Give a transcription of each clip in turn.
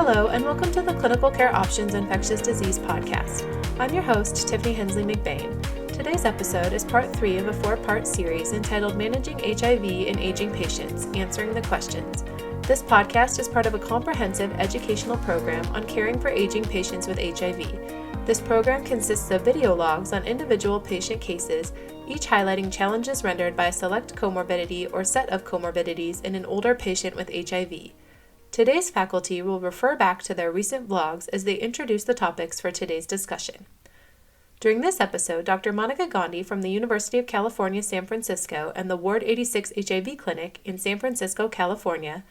Hello, and welcome to the Clinical Care Options Infectious Disease podcast. I'm your host, Tiffany Hensley McBain. Today's episode is part 3 of a 4-part series entitled Managing HIV in Aging Patients, Answering the Questions. This podcast is part of a comprehensive educational program on caring for aging patients with HIV. This program consists of video logs on individual patient cases, each highlighting challenges rendered by a select comorbidity or set of comorbidities in an older patient with HIV. Today's faculty will refer back to their recent vlogs as they introduce the topics for today's discussion. During this episode, Dr. Monica Gandhi from the University of California, San Francisco and the Ward 86 HIV Clinic in San Francisco, California,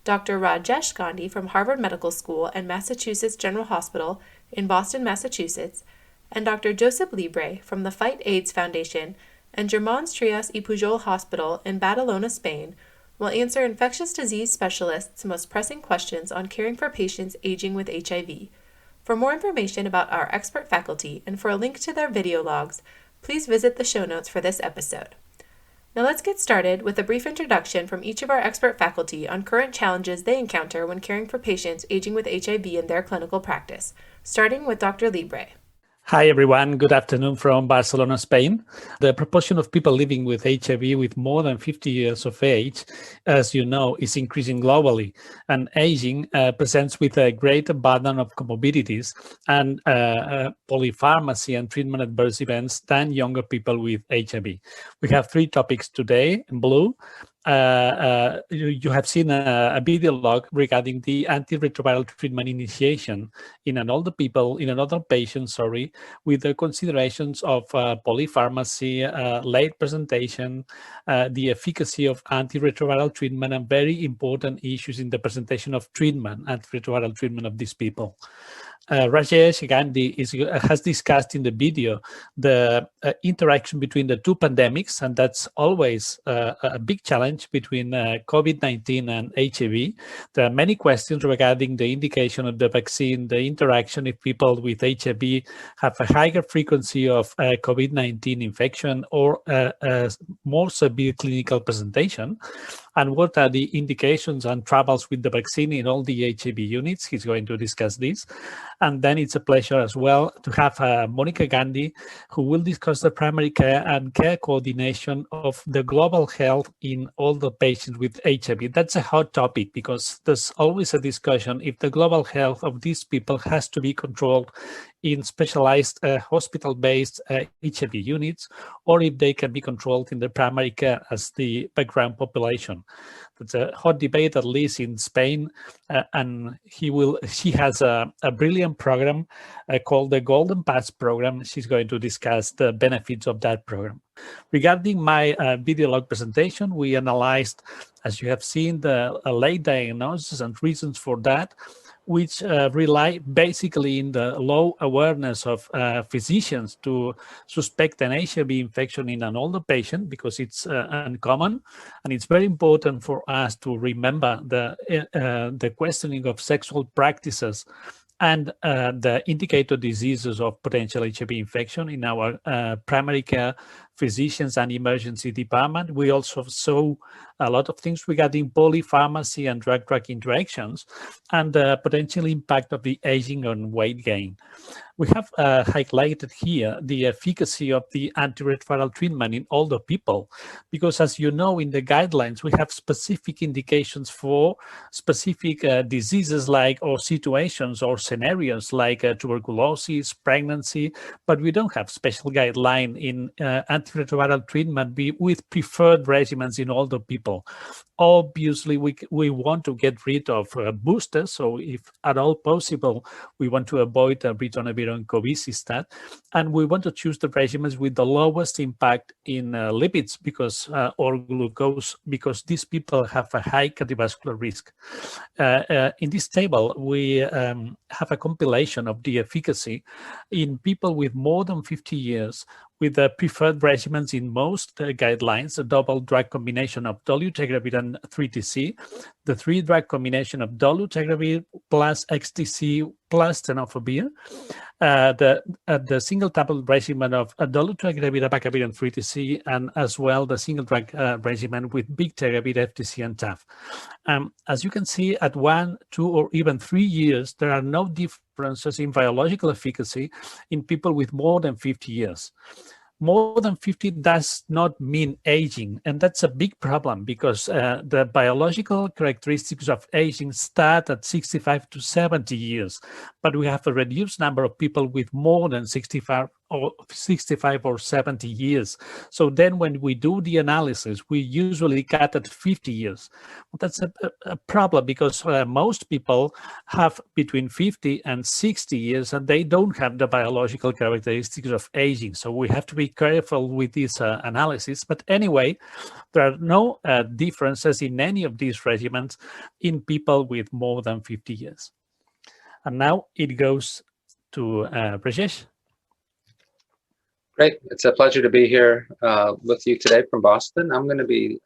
Dr. Rajesh Gandhi from Harvard Medical School and Massachusetts General Hospital in Boston, Massachusetts, and Dr. Josep Llibre from the Fight AIDS Foundation and Germans Trias y Pujol Hospital in Badalona, Spain, will answer infectious disease specialists' most pressing questions on caring for patients aging with HIV. For more information about our expert faculty and for a link to their video logs, please visit the show notes for this episode. Now let's get started with a brief introduction from each of our expert faculty on current challenges they encounter when caring for patients aging with HIV in their clinical practice, starting with Dr. Llibre. Hi, everyone. Good afternoon from Barcelona, Spain. The proportion of people living with HIV with more than 50 years of age, as you know, is increasing globally, and aging presents with a greater burden of comorbidities and polypharmacy and treatment adverse events than younger people with HIV. We have 3 topics today in blue. You have seen a video log regarding the antiretroviral treatment initiation in another patient, with the considerations of polypharmacy, late presentation, the efficacy of antiretroviral treatment, and very important issues in the presentation of antiretroviral treatment of these people. Rajesh Gandhi has discussed in the video the interaction between the 2 pandemics, and that's always a big challenge between COVID-19 and HIV. There are many questions regarding the indication of the vaccine, the interaction if people with HIV have a higher frequency of COVID-19 infection or a more severe clinical presentation, and what are the indications and troubles with the vaccine in all the HIV units. He's going to discuss this. And then it's a pleasure as well to have Monica Gandhi, who will discuss the primary care and care coordination of the global health in all the patients with HIV. That's a hot topic because there's always a discussion if the global health of these people has to be controlled in specialized hospital-based HIV units, or if they can be controlled in the primary care as the background population. That's a hot debate, at least in Spain, and she has a brilliant program called the Golden Pass program. She's going to discuss the benefits of that program. Regarding my video log presentation, we analyzed, as you have seen, the late diagnosis and reasons for that, which rely basically in the low awareness of physicians to suspect an HIV infection in an older patient because it's uncommon. And it's very important for us to remember the questioning of sexual practices and the indicator diseases of potential HIV infection in our primary care physicians and emergency department. We also saw a lot of things regarding polypharmacy and drug-drug interactions and the potential impact of the aging on weight gain. We have highlighted here the efficacy of the antiretroviral treatment in older people, because as you know, in the guidelines, we have specific indications for specific diseases or situations or scenarios like tuberculosis, pregnancy, but we don't have special guideline in antiretroviral treatment with preferred regimens in older people. Obviously, we want to get rid of boosters, so if at all possible, we want to avoid ritonavir and covistat, and we want to choose the regimens with the lowest impact in lipids or glucose, because these people have a high cardiovascular risk. In this table, we have a compilation of the efficacy in people with more than 50 years with the preferred regimens in most guidelines, a double drug combination of dolutegravir and 3TC. the 3-drug combination of dolutegravir plus XTC plus tenofovir, the single tablet regimen of dolutegravir, abacavir, and 3TC, and as well the single drug regimen with bictegravir, FTC, and TAF. As you can see, at 1, 2, or even 3 years, there are no differences in biological efficacy in people with more than 50 years. More than 50 does not mean aging, and that's a big problem because the biological characteristics of aging start at 65 to 70 years, but we have a reduced number of people with more than 65 or 70 years. So then when we do the analysis, we usually cut at 50 years. That's a problem because most people have between 50 and 60 years, and they don't have the biological characteristics of aging. So we have to be careful with this analysis. But anyway, there are no differences in any of these regimens in people with more than 50 years. And now it goes to Rajesh. Great. It's a pleasure to be here with you today from Boston. I'm going to be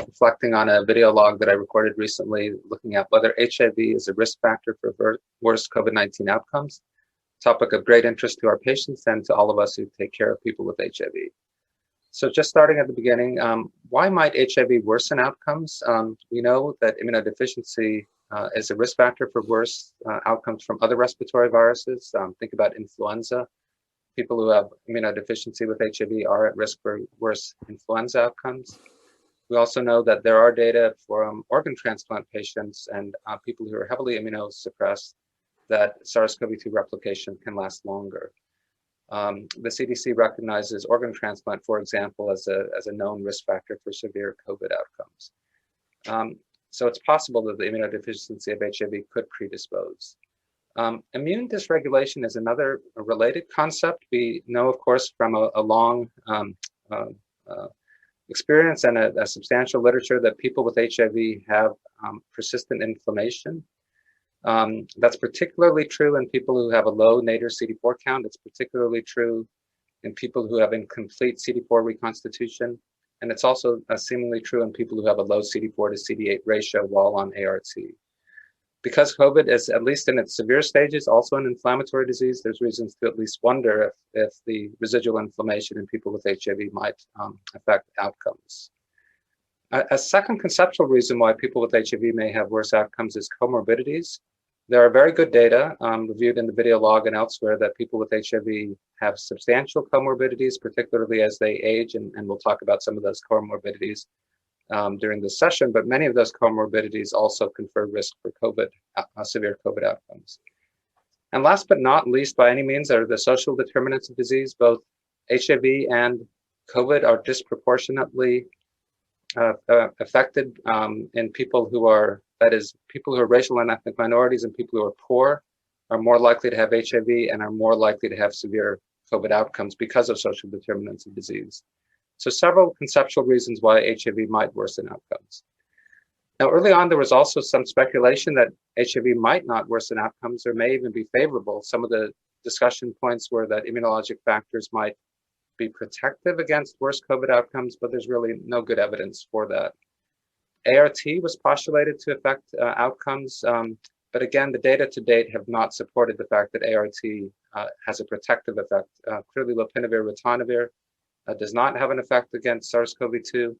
reflecting on a video log that I recorded recently looking at whether HIV is a risk factor for worse COVID-19 outcomes, topic of great interest to our patients and to all of us who take care of people with HIV. So just starting at the beginning, why might HIV worsen outcomes? We know that immunodeficiency is a risk factor for worse outcomes from other respiratory viruses. Think about influenza. People who have immunodeficiency with HIV are at risk for worse influenza outcomes. We also know that there are data from organ transplant patients and people who are heavily immunosuppressed that SARS-CoV-2 replication can last longer. The CDC recognizes organ transplant, for example, as a known risk factor for severe COVID outcomes. So it's possible that the immunodeficiency of HIV could predispose. Immune dysregulation is another related concept. We know, of course, from a long experience and a substantial literature that people with HIV have persistent inflammation. That's particularly true in people who have a low nadir CD4 count. It's particularly true in people who have incomplete CD4 reconstitution. And it's also seemingly true in people who have a low CD4 to CD8 ratio while on ART. Because COVID is, at least in its severe stages, also an inflammatory disease, there's reasons to at least wonder if the residual inflammation in people with HIV might affect outcomes. A second conceptual reason why people with HIV may have worse outcomes is comorbidities. There are very good data reviewed in the video log and elsewhere that people with HIV have substantial comorbidities, particularly as they age, and we'll talk about some of those comorbidities during this session, but many of those comorbidities also confer risk for COVID, severe COVID outcomes. And last but not least, by any means, are the social determinants of disease. Both HIV and COVID are disproportionately affected in people who are, that is, people who are racial and ethnic minorities and people who are poor are more likely to have HIV and are more likely to have severe COVID outcomes because of social determinants of disease. So several conceptual reasons why HIV might worsen outcomes. Now, early on, there was also some speculation that HIV might not worsen outcomes or may even be favorable. Some of the discussion points were that immunologic factors might be protective against worse COVID outcomes, but there's really no good evidence for that. ART was postulated to affect outcomes, but again, the data to date have not supported the fact that ART has a protective effect. Clearly, lopinavir-ritonavir does not have an effect against SARS-CoV-2,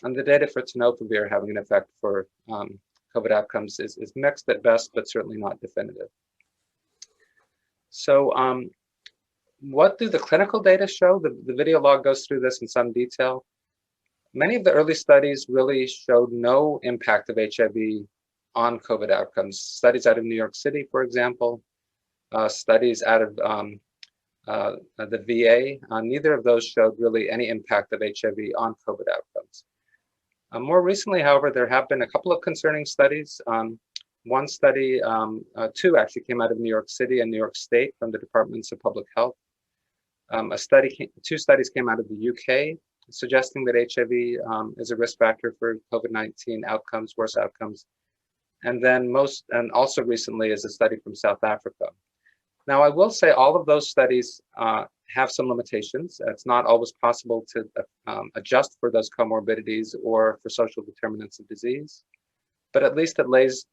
and the data for tenofovir having an effect for COVID outcomes is mixed at best, but certainly not definitive. So what do the clinical data show? The video log goes through this in some detail. Many of the early studies really showed no impact of HIV on COVID outcomes. Studies out of New York City, for example, studies out of the VA, neither of those showed really any impact of HIV on COVID outcomes. More recently, however, there have been a couple of concerning studies. One study, two actually came out of New York City and New York State from the Departments of Public Health. Two studies came out of the UK suggesting that HIV is a risk factor for COVID-19 outcomes, worse outcomes. And then also recently is a study from South Africa. Now, I will say all of those studies have some limitations. It's not always possible to adjust for those comorbidities or for social determinants of disease. but at least it lays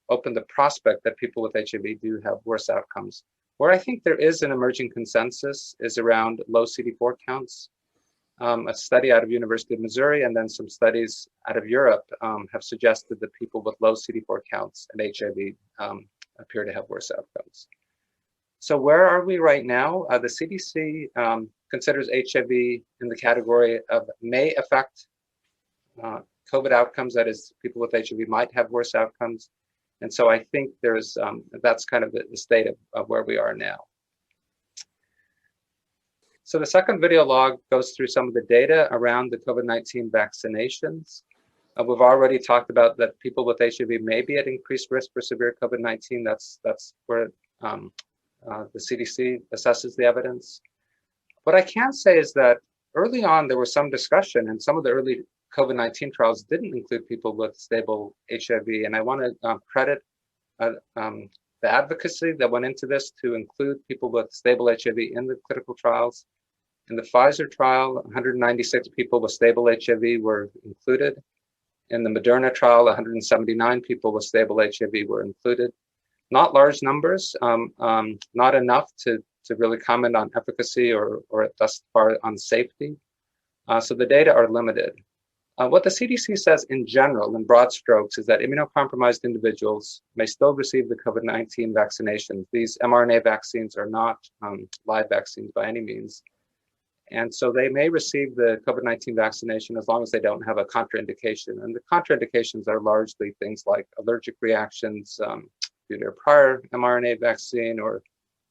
open the prospect that people with HIV do have worse outcomes. Where I think there is an emerging consensus is around low CD4 counts. A study out of University of Missouri and then some studies out of Europe have suggested that people with low CD4 counts and HIV appear to have worse outcomes. So where are we right now? The CDC considers HIV in the category of may affect COVID outcomes. That is, people with HIV might have worse outcomes. And so I think there's that's kind of the state of where we are now. So the second video log goes through some of the data around the COVID-19 vaccinations. We've already talked about that people with HIV may be at increased risk for severe COVID-19. That's where the CDC assesses the evidence. What I can say is that early on, there was some discussion, and some of the early COVID-19 trials didn't include people with stable HIV. And I want to credit the advocacy that went into this to include people with stable HIV in the clinical trials. In the Pfizer trial, 196 people with stable HIV were included. In the Moderna trial, 179 people with stable HIV were included. Not large numbers, not enough to really comment on efficacy or thus far on safety. So the data are limited. What the CDC says in general, in broad strokes, is that immunocompromised individuals may still receive the COVID-19 vaccinations. These mRNA vaccines are not live vaccines by any means. And so they may receive the COVID-19 vaccination as long as they don't have a contraindication. And the contraindications are largely things like allergic reactions due to a prior mRNA vaccine or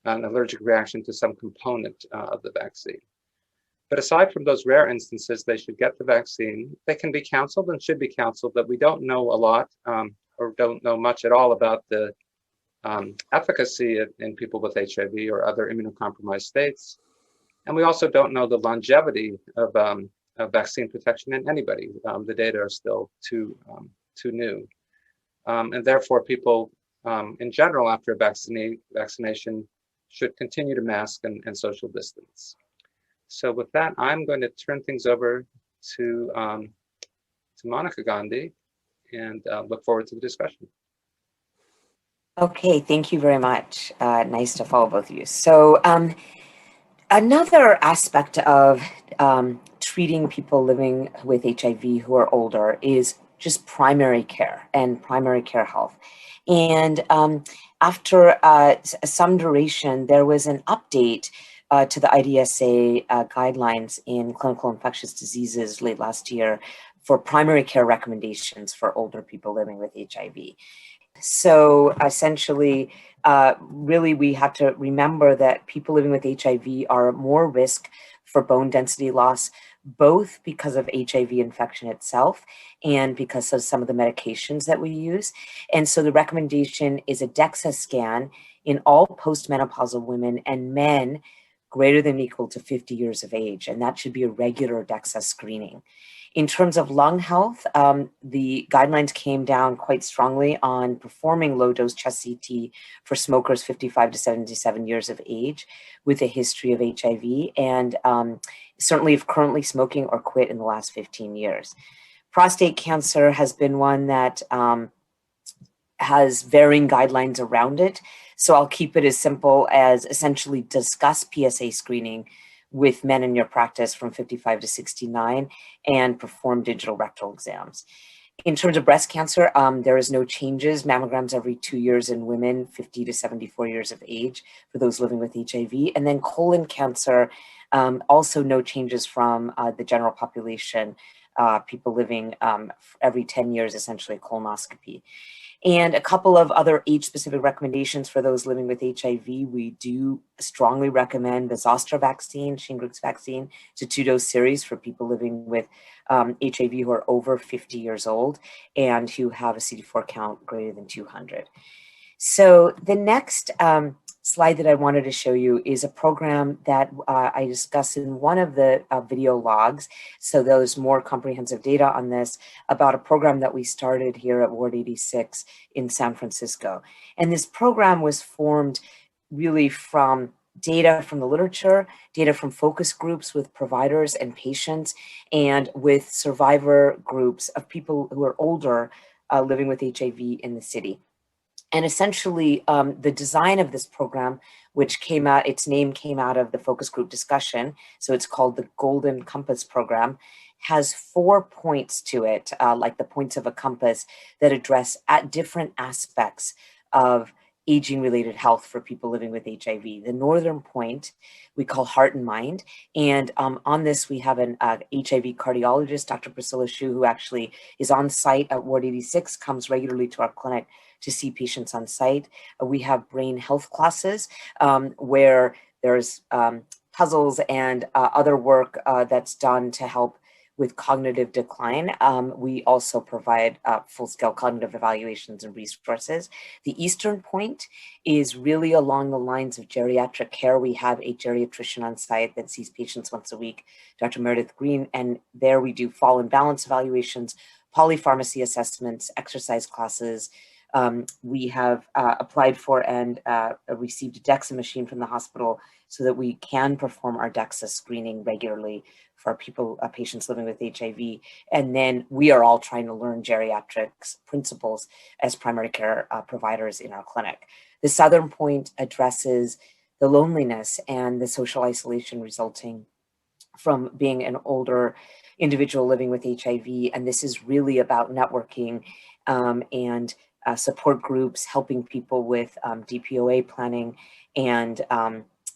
an allergic reaction to some component of the vaccine. But aside from those rare instances, they should get the vaccine. They can be counseled and should be counseled, but we don't know a lot or don't know much at all about the efficacy in people with HIV or other immunocompromised states. And we also don't know the longevity of vaccine protection in anybody. The data are still too new. And therefore, people in general after a vaccination should continue to mask and social distance. So with that, I'm going to turn things over to Monica Gandhi and look forward to the discussion. Okay, thank you very much. Nice to follow both of you. So another aspect of treating people living with HIV who are older is just primary care and primary care health. And after some duration, there was an update to the IDSA guidelines in clinical infectious diseases late last year for primary care recommendations for older people living with HIV. So essentially, really, we have to remember that people living with HIV are more risk for bone density loss, both because of HIV infection itself and because of some of the medications that we use. And so the recommendation is a DEXA scan in all postmenopausal women and men greater than or equal to 50 years of age, and that should be a regular DEXA screening. In terms of lung health, the guidelines came down quite strongly on performing low-dose chest CT for smokers 55 to 77 years of age with a history of HIV, and certainly if currently smoking or quit in the last 15 years. Prostate cancer has been one that has varying guidelines around it. So I'll keep it as simple as essentially discuss PSA screening with men in your practice from 55 to 69 and perform digital rectal exams. In terms of breast cancer, there is no changes. Mammograms every 2 years in women 50 to 74 years of age for those living with HIV. And then colon cancer, also no changes from the general population, people living every 10 years, essentially colonoscopy. And a couple of other age-specific recommendations for those living with HIV. We do strongly recommend the Zostra vaccine, Shingrix vaccine. It's a 2-dose series for people living with HIV who are over 50 years old and who have a CD4 count greater than 200. So the next slide that I wanted to show you is a program that I discussed in one of the video logs. So there's more comprehensive data on this about a program that we started here at Ward 86 in San Francisco. And this program was formed really from data from the literature, data from focus groups with providers and patients, and with survivor groups of people who are older living with HIV in the city. And essentially, the design of this program, which came out, its name came out of the focus group discussion, so it's called the Golden Compass Program, has 4 points to it, like the points of a compass, that address at different aspects of aging-related health for people living with HIV. The northern point we call heart and mind, and on this we have an HIV cardiologist, Dr. Priscilla Shu, who actually is on site at Ward 86, comes regularly to our clinic to see patients on site. We have brain health classes where there's puzzles and other work that's done to help with cognitive decline. We also provide full-scale cognitive evaluations and resources. The eastern point is really along the lines of geriatric care. We have a geriatrician on site that sees patients once a week, Dr. Meredith Green, and there we do fall and balance evaluations, polypharmacy assessments, exercise classes. We have applied for and received a DEXA machine from the hospital so that we can perform our DEXA screening regularly for patients living with HIV. And then we are all trying to learn geriatrics principles as primary care providers in our clinic. The southern point addresses the loneliness and the social isolation resulting from being an older individual living with HIV. And this is really about networking and support groups, helping people with DPOA planning and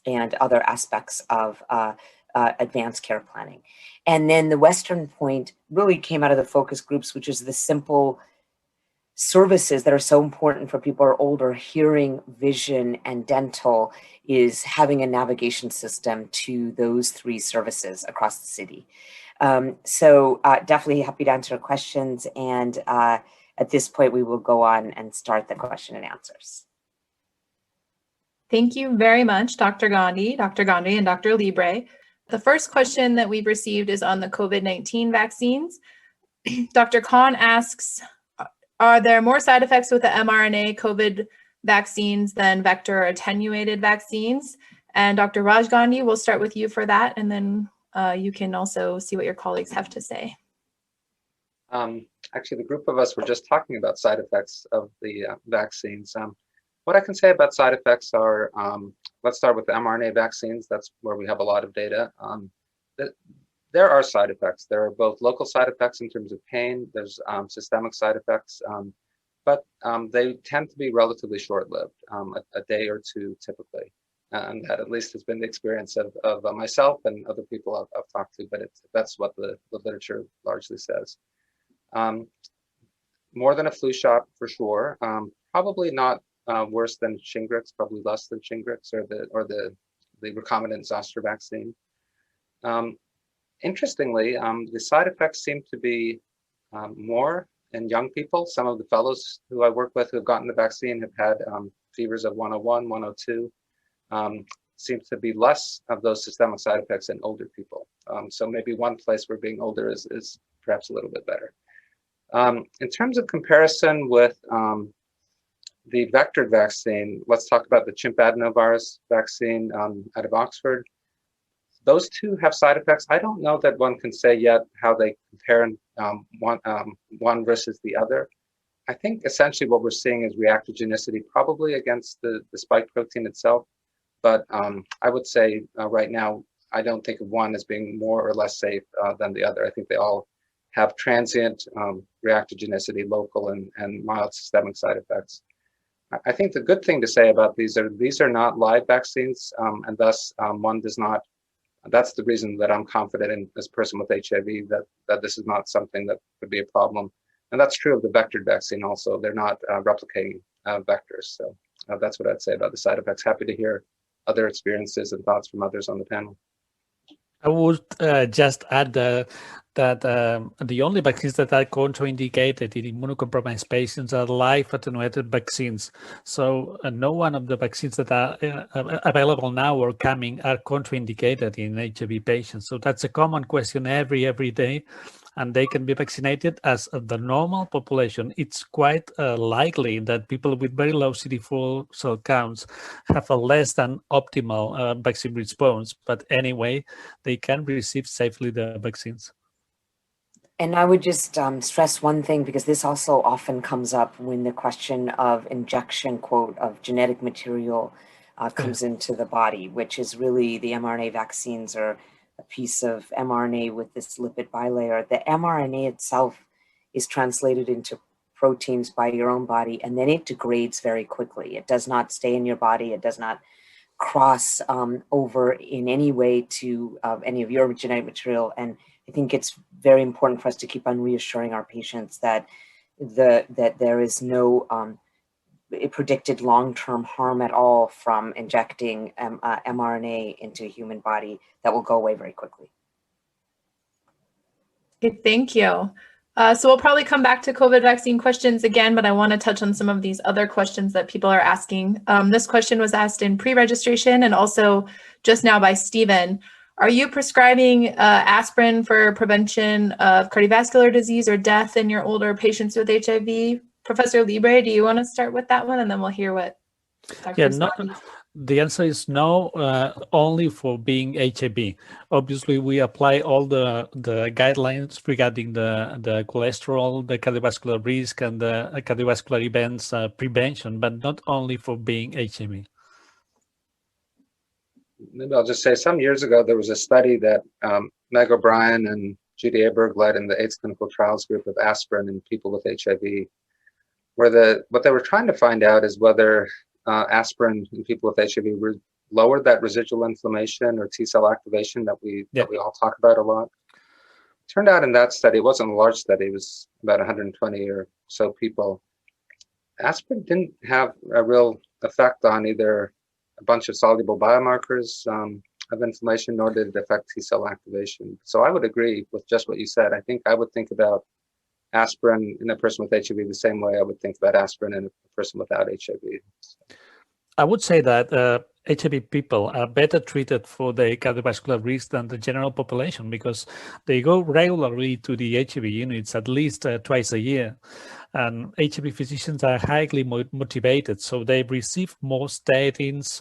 other aspects of advanced care planning. And then the western point really came out of the focus groups, which is the simple services that are so important for people who are older. Hearing, vision, and dental is having a navigation system to those 3 services across the city. So definitely happy to answer questions. And at this point, we will go on and start the question and answers. Thank you very much, Dr. Gandhi, and Dr. Llibre. The first question that we've received is on the COVID-19 vaccines. Dr. Khan asks, are there more side effects with the mRNA COVID vaccines than vector attenuated vaccines? And Dr. Raj Gandhi, we'll start with you for that, and then you can also see what your colleagues have to say. Actually, the group of us were just talking about side effects of the vaccines. What I can say about side effects are, let's start with the mRNA vaccines. That's where we have a lot of data. There are side effects. There are both local side effects in terms of pain. There's systemic side effects, but they tend to be relatively short-lived, a day or 2 typically. And that at least has been the experience of myself and other people I've talked to, but that's what the literature largely says. More than a flu shot for sure. Probably not worse than Shingrix, probably less than Shingrix or the recombinant zoster vaccine. Interestingly, the side effects seem to be more in young people. Some of the fellows who I work with who have gotten the vaccine have had fevers of 101, 102. Seems to be less of those systemic side effects in older people. So maybe one place where being older is perhaps a little bit better. In terms of comparison with the vectored vaccine, let's talk about the chimp adenovirus vaccine out of Oxford. Those 2 have side effects. I don't know that one can say yet how they compare one versus the other. I think essentially what we're seeing is reactogenicity probably against the spike protein itself. But I would say right now, I don't think of one as being more or less safe than the other. I think they all have transient reactogenicity, local and mild systemic side effects. I think the good thing to say about these are not live vaccines, and thus one does not. That's the reason that I'm confident in this person with HIV that this is not something that could be a problem. And that's true of the vectored vaccine also. They're not replicating vectors. So that's what I'd say about the side effects. Happy to hear other experiences and thoughts from others on the panel. I would just add that the only vaccines that are contraindicated in immunocompromised patients are live attenuated vaccines. So no one of the vaccines that are available now or coming are contraindicated in HIV patients. So that's a common question every day. And they can be vaccinated as the normal population. It's quite likely that people with very low CD4 cell counts have a less than optimal vaccine response. But anyway, they can receive safely the vaccines. And I would just stress one thing, because this also often comes up when the question of injection, quote, of genetic material comes into the body, which is really the mRNA vaccines are a piece of mRNA with this lipid bilayer. The mRNA itself is translated into proteins by your own body, and then it degrades very quickly. It does not stay in your body. It does not cross over in any way to any of your genetic material. And I think it's very important for us to keep on reassuring our patients that that there is no predicted long-term harm at all from injecting mRNA into a human body that will go away very quickly. Okay, thank you. So we'll probably come back to COVID vaccine questions again, but I want to touch on some of these other questions that people are asking. This question was asked in pre-registration and also just now by Stephen. Are you prescribing aspirin for prevention of cardiovascular disease or death in your older patients with HIV? Professor Llibre, do you want to start with that one, and then we'll hear what Dr. The answer is no, only for being HIV. Obviously, we apply all the guidelines regarding the cholesterol, the cardiovascular risk, and the cardiovascular events prevention, but not only for being HIV. Maybe I'll just say, some years ago, there was a study that Meg O'Brien and Judy Aberg led in the AIDS clinical trials group of aspirin in people with HIV, where what they were trying to find out is whether aspirin in people with HIV lowered that residual inflammation or T cell activation that we all talk about a lot. Turned out in that study, it wasn't a large study, it was about 120 or so people. Aspirin didn't have a real effect on either a bunch of soluble biomarkers of inflammation, nor did it affect T cell activation. So I would agree with just what you said. I think I would think about aspirin in a person with HIV the same way I would think about aspirin in a person without HIV. I would say that HIV people are better treated for the cardiovascular risk than the general population, because they go regularly to the HIV units at least twice a year. And HIV physicians are highly motivated, so they receive more statins,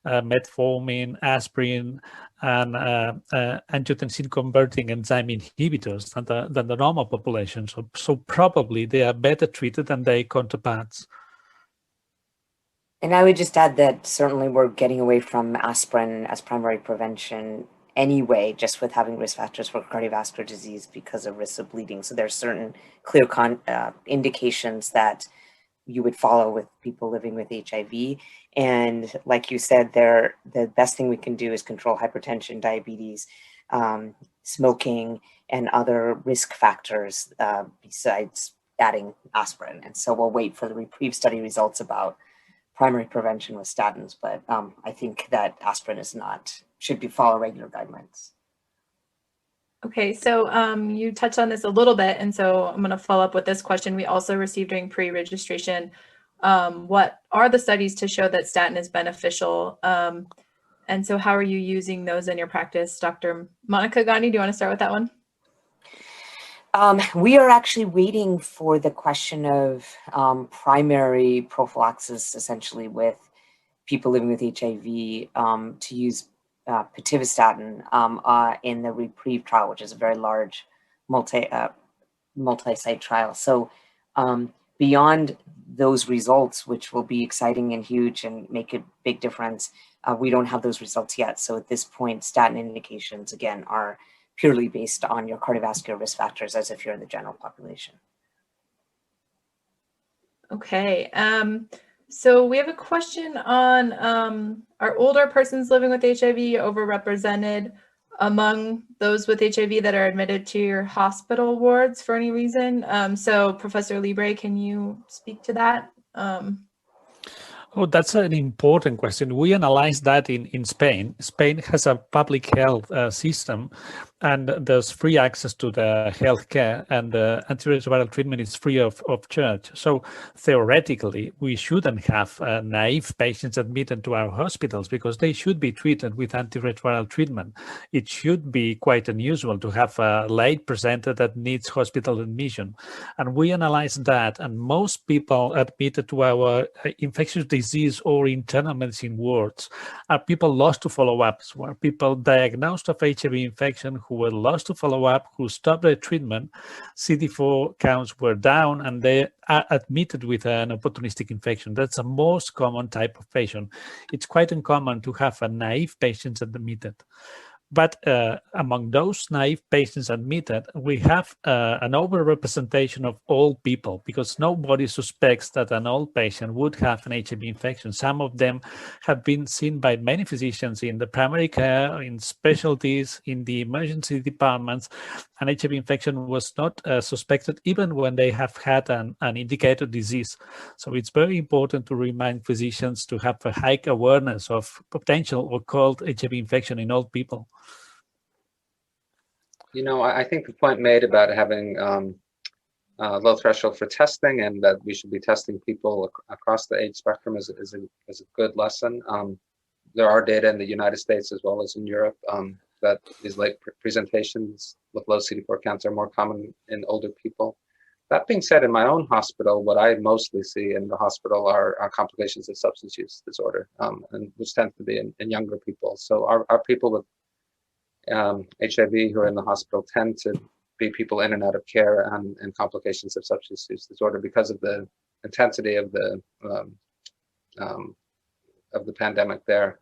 metformin, aspirin, and angiotensin-converting enzyme inhibitors than the normal population. So probably they are better treated than their counterparts. And I would just add that certainly we're getting away from aspirin as primary prevention anyway, just with having risk factors for cardiovascular disease because of risk of bleeding. So there's certain clear indications that you would follow with people living with HIV. And like you said, the best thing we can do is control hypertension, diabetes, smoking, and other risk factors besides adding aspirin. And so we'll wait for the REPRIEVE study results about primary prevention with statins, but I think that aspirin should follow regular guidelines. Okay, so you touched on this a little bit, and so I'm going to follow up with this question we also received during pre-registration. What are the studies to show that statin is beneficial? And so how are you using those in your practice? Dr. Monica Gandhi, do you want to start with that one? We are actually waiting for the question of primary prophylaxis, essentially with people living with HIV, to use pitavastatin in the REPRIEVE trial, which is a very large multi-site trial. So beyond those results, which will be exciting and huge and make a big difference, we don't have those results yet. So at this point, statin indications, again, are purely based on your cardiovascular risk factors as if you're in the general population. Okay, so we have a question on are older persons living with HIV overrepresented among those with HIV that are admitted to your hospital wards for any reason? So Professor Llibre, can you speak to that? Oh, that's an important question. We analyzed that in Spain. Spain has a public health system, and there's free access to the healthcare, and the antiretroviral treatment is free of charge. So theoretically, we shouldn't have naive patients admitted to our hospitals, because they should be treated with antiretroviral treatment. It should be quite unusual to have a late presenter that needs hospital admission. And we analyzed that, and most people admitted to our infectious disease or internal medicine wards are people lost to follow-ups, were people diagnosed of HIV infection who who were lost to follow-up, who stopped their treatment, CD4 counts were down, and they are admitted with an opportunistic infection. That's the most common type of patient. It's quite uncommon to have a naive patient admitted. But among those naive patients admitted, we have an overrepresentation of old people, because nobody suspects that an old patient would have an HIV infection. Some of them have been seen by many physicians in the primary care, in specialties, in the emergency departments. An HIV infection was not suspected even when they have had an indicator disease. So it's very important to remind physicians to have a high awareness of potential occult HIV infection in old people. You know, I think the point made about having low threshold for testing, and that we should be testing people across the age spectrum is a good lesson. There are data in the United States as well as in Europe that these late presentations with low CD4 counts are more common in older people. That being said, in my own hospital, what I mostly see in the hospital are complications of substance use disorder, and which tends to be in younger people. So our people with HIV who are in the hospital tend to be people in and out of care and complications of substance use disorder because of the intensity of the pandemic there.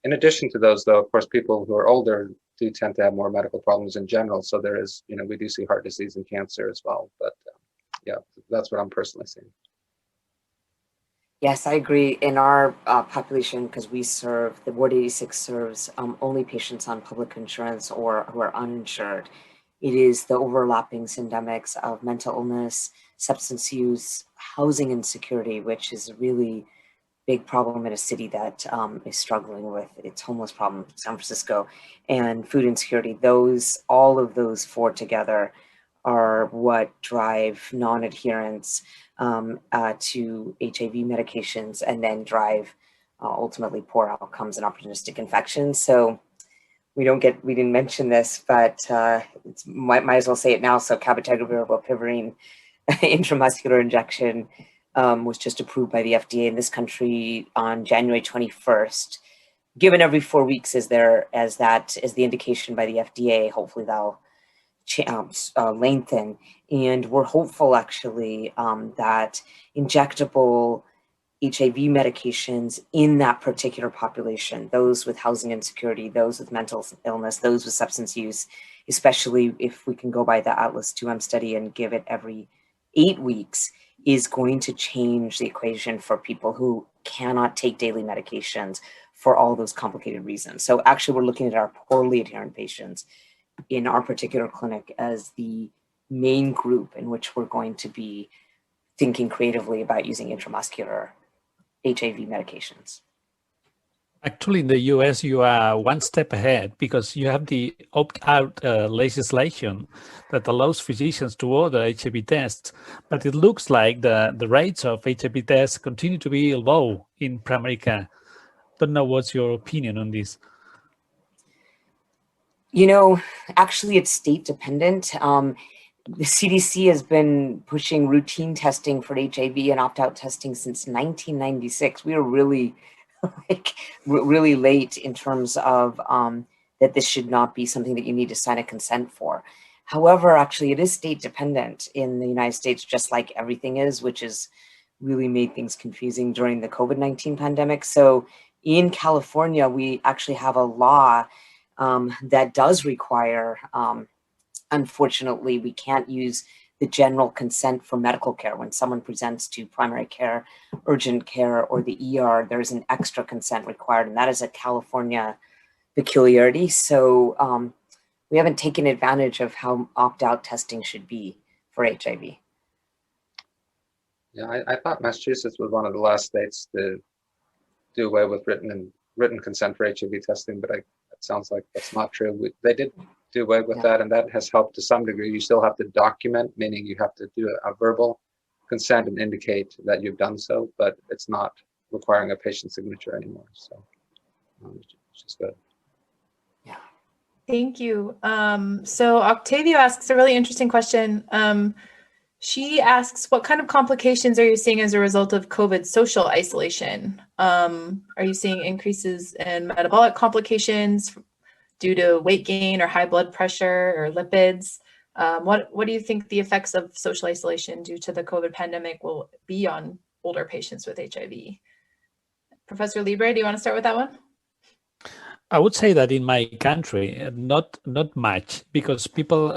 In addition to those, though, of course, people who are older do tend to have more medical problems in general. So there is, you know, we do see heart disease and cancer as well. But yeah, that's what I'm personally seeing. Yes, I agree. In our population, because we serve, the Ward 86 serves only patients on public insurance or who are uninsured. It is the overlapping syndemics of mental illness, substance use, housing insecurity, which is a really big problem in a city that is struggling with its homeless problem, San Francisco, and food insecurity. All of those four together are what drive non-adherence to HIV medications, and then drive ultimately poor outcomes and opportunistic infections. So we didn't mention this, but might as well say it now. So cabotegravir, rilpivirine intramuscular injection was just approved by the FDA in this country on January 21st. Given every 4 weeks as the indication by the FDA, hopefully that'll lengthen, and we're hopeful actually that injectable HIV medications in that particular population, those with housing insecurity, those with mental illness, those with substance use, especially if we can go by the Atlas 2M study and give it every 8 weeks, is going to change the equation for people who cannot take daily medications for all those complicated reasons. So actually we're looking at our poorly adherent patients in our particular clinic as the main group in which we're going to be thinking creatively about using intramuscular HIV medications. Actually, in the US, you are one step ahead, because you have the opt-out legislation that allows physicians to order HIV tests. But it looks like the rates of HIV tests continue to be low in primary care. Don't know what's your opinion on this. You know, actually, it's state dependent. The CDC has been pushing routine testing for HIV and opt-out testing since 1996. We are really, really late in terms of that this should not be something that you need to sign a consent for. However, actually, it is state dependent in the United States, just like everything is, which has really made things confusing during the COVID-19 pandemic. So in California, we actually have a law that does require, unfortunately, we can't use the general consent for medical care. When someone presents to primary care, urgent care, or the ER, there's an extra consent required, and that is a California peculiarity. So we haven't taken advantage of how opt-out testing should be for HIV. Yeah, I thought Massachusetts was one of the last states to do away with written consent for HIV testing, but it sounds like that's not true. They did do away with that, and that has helped to some degree. You still have to document, meaning you have to do a verbal consent and indicate that you've done so, but it's not requiring a patient signature anymore. So, which is good. Yeah. Thank you. So Octavio asks a really interesting question. She asks, what kind of complications are you seeing as a result of COVID social isolation? Are you seeing increases in metabolic complications, due to weight gain or high blood pressure or lipids. What do you think the effects of social isolation due to the COVID pandemic will be on older patients with HIV? Professor Llibre, do you want to start with that one? I would say that in my country, not much, because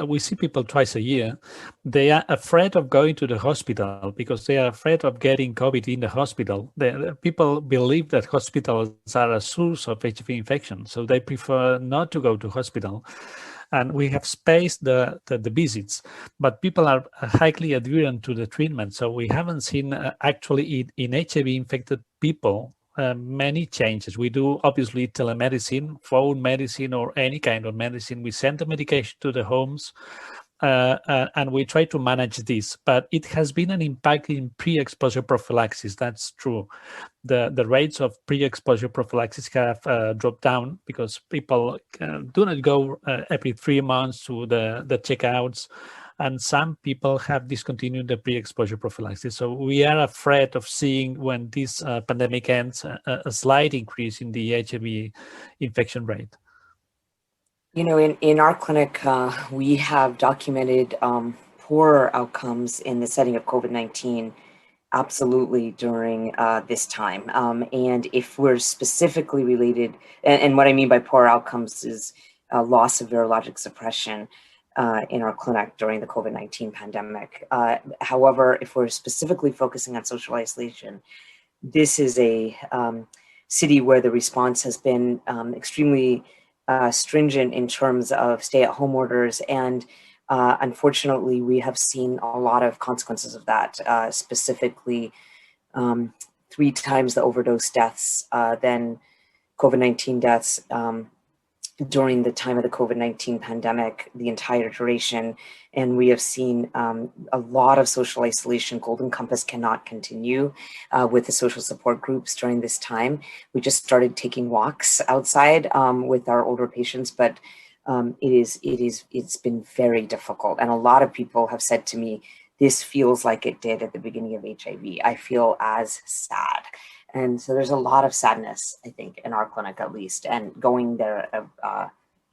we see people twice a year. They are afraid of going to the hospital because they are afraid of getting COVID in the hospital. The people believe that hospitals are a source of HIV infection, so they prefer not to go to hospital. And we have spaced the visits, but people are highly adherent to the treatment. So we haven't seen actually in HIV infected people many changes. We do obviously telemedicine, phone medicine, or any kind of medicine. We send the medication to the homes and we try to manage this, but it has been an impact in pre-exposure prophylaxis. That's true. The rates of pre-exposure prophylaxis have dropped down because people do not go every 3 months to the checkouts. And some people have discontinued the pre-exposure prophylaxis. So we are afraid of seeing, when this pandemic ends, a slight increase in the HIV infection rate. You know, in our clinic, we have documented poorer outcomes in the setting of COVID-19, absolutely, during this time. And if we're specifically related, and what I mean by poor outcomes is loss of virologic suppression in our clinic during the COVID-19 pandemic. However, if we're specifically focusing on social isolation, this is a city where the response has been extremely stringent in terms of stay-at-home orders, and unfortunately, we have seen a lot of consequences of that, specifically 3 times the overdose deaths than COVID-19 deaths during the time of the COVID-19 pandemic, the entire duration. And we have seen a lot of social isolation. Golden Compass cannot continue with the social support groups during this time. We just started taking walks outside with our older patients, but it's been very difficult. And a lot of people have said to me, this feels like it did at the beginning of HIV. I feel as sad. And so there's a lot of sadness, I think, in our clinic at least. And going there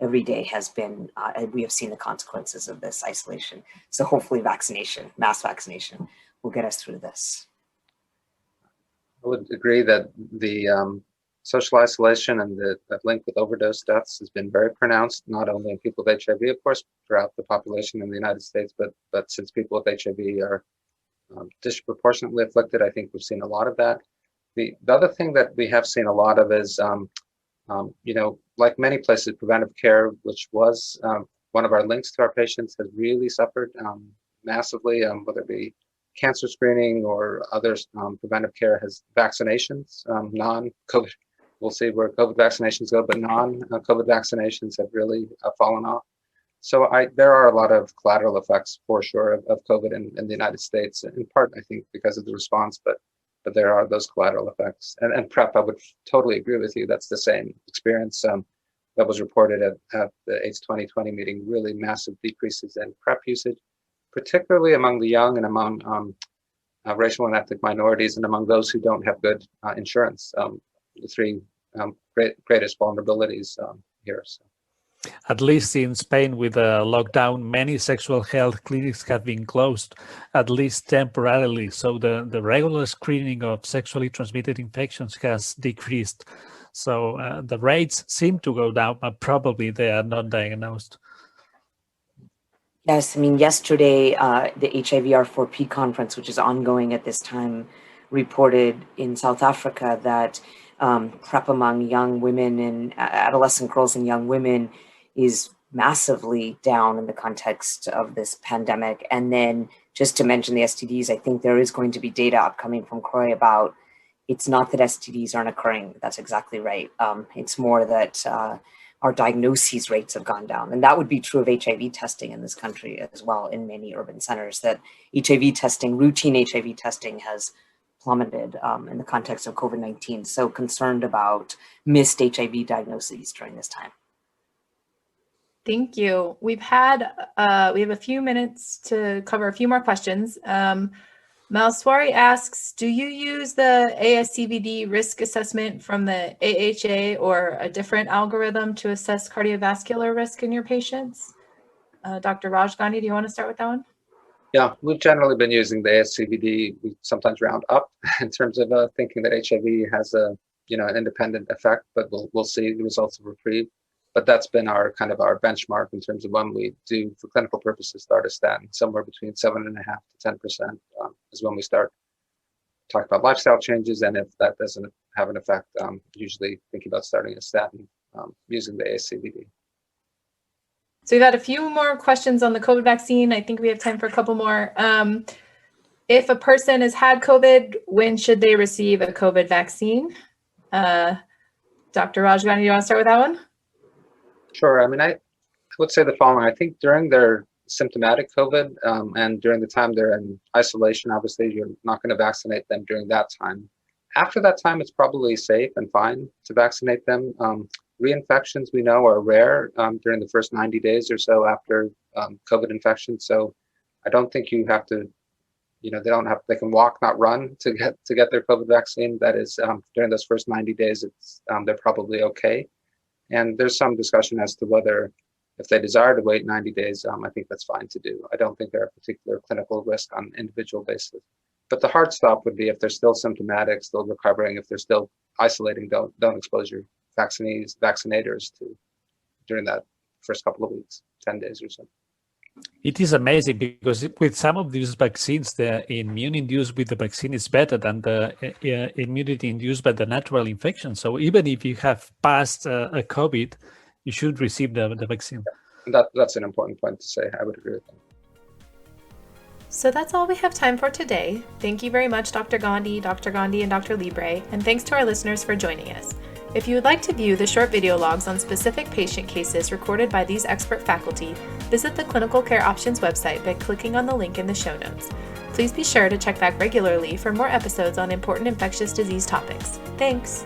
every day has been, we have seen the consequences of this isolation. So hopefully vaccination, mass vaccination, will get us through this. I would agree that the social isolation and that link with overdose deaths has been very pronounced, not only in people with HIV, of course, throughout the population in the United States, but since people with HIV are disproportionately afflicted, I think we've seen a lot of that. The other thing that we have seen a lot of is, like many places, preventive care, which was one of our links to our patients, has really suffered massively, whether it be cancer screening or others. Preventive care has vaccinations, non-COVID. We'll see where COVID vaccinations go, but non-COVID vaccinations have really fallen off. So there are a lot of collateral effects for sure of COVID in the United States, in part, I think, because of the response, but there are those collateral effects. And PrEP, I would totally agree with you. That's the same experience that was reported at the AIDS 2020 meeting, really massive decreases in PrEP usage, particularly among the young and among racial and ethnic minorities and among those who don't have good insurance, the 3 greatest vulnerabilities here. So. At least in Spain, with the lockdown, many sexual health clinics have been closed, at least temporarily. So the regular screening of sexually transmitted infections has decreased. So the rates seem to go down, but probably they are not diagnosed. Yes, I mean, yesterday, the HIV-R4P conference, which is ongoing at this time, reported in South Africa that PrEP among young women and adolescent girls and young women is massively down in the context of this pandemic. And then just to mention the STDs, I think there is going to be data upcoming from CROI about, it's not that STDs aren't occurring. That's exactly right. It's more that our diagnoses rates have gone down. And that would be true of HIV testing in this country as well, in many urban centers, that HIV testing, routine HIV testing has plummeted in the context of COVID-19. So concerned about missed HIV diagnoses during this time. Thank you. We have a few minutes to cover a few more questions. Malswari asks, do you use the ASCVD risk assessment from the AHA or a different algorithm to assess cardiovascular risk in your patients? Dr. Raj Gandhi, do you want to start with that one? Yeah, we've generally been using the ASCVD. We sometimes round up in terms of thinking that HIV has an independent effect, but we'll see the results of REPRIEVE. But that's been our benchmark in terms of when we do, for clinical purposes, start a statin. Somewhere between 7.5% to 10% is when we start talking about lifestyle changes, and if that doesn't have an effect, usually thinking about starting a statin using the ASCVD. So we've had a few more questions on the COVID vaccine. I think we have time for a couple more. If a person has had COVID, when should they receive a COVID vaccine? Dr. Raj Gandhi, do you want to start with that one? Sure. I mean, I would say the following. I think during their symptomatic COVID and during the time they're in isolation, obviously you're not going to vaccinate them during that time. After that time, it's probably safe and fine to vaccinate them. Reinfections, we know, are rare during the first 90 days or so after COVID infection. So I don't think you have to, they can walk, not run to get their COVID vaccine. That is, during those first 90 days, they're probably okay. And there's some discussion as to whether, if they desire to wait 90 days, I think that's fine to do. I don't think there are particular clinical risk on an individual basis. But the hard stop would be if they're still symptomatic, still recovering, if they're still isolating, don't expose your vaccinators to during that first couple of weeks, 10 days or so. It is amazing because with some of these vaccines, the immune induced with the vaccine is better than the immunity induced by the natural infection. So even if you have passed a COVID, you should receive the vaccine. Yeah. That's an important point to say. I would agree with that. So that's all we have time for today. Thank you very much, Dr. Gandhi, and Dr. Llibre, and thanks to our listeners for joining us. If you would like to view the short video logs on specific patient cases recorded by these expert faculty, visit the Clinical Care Options website by clicking on the link in the show notes. Please be sure to check back regularly for more episodes on important infectious disease topics. Thanks!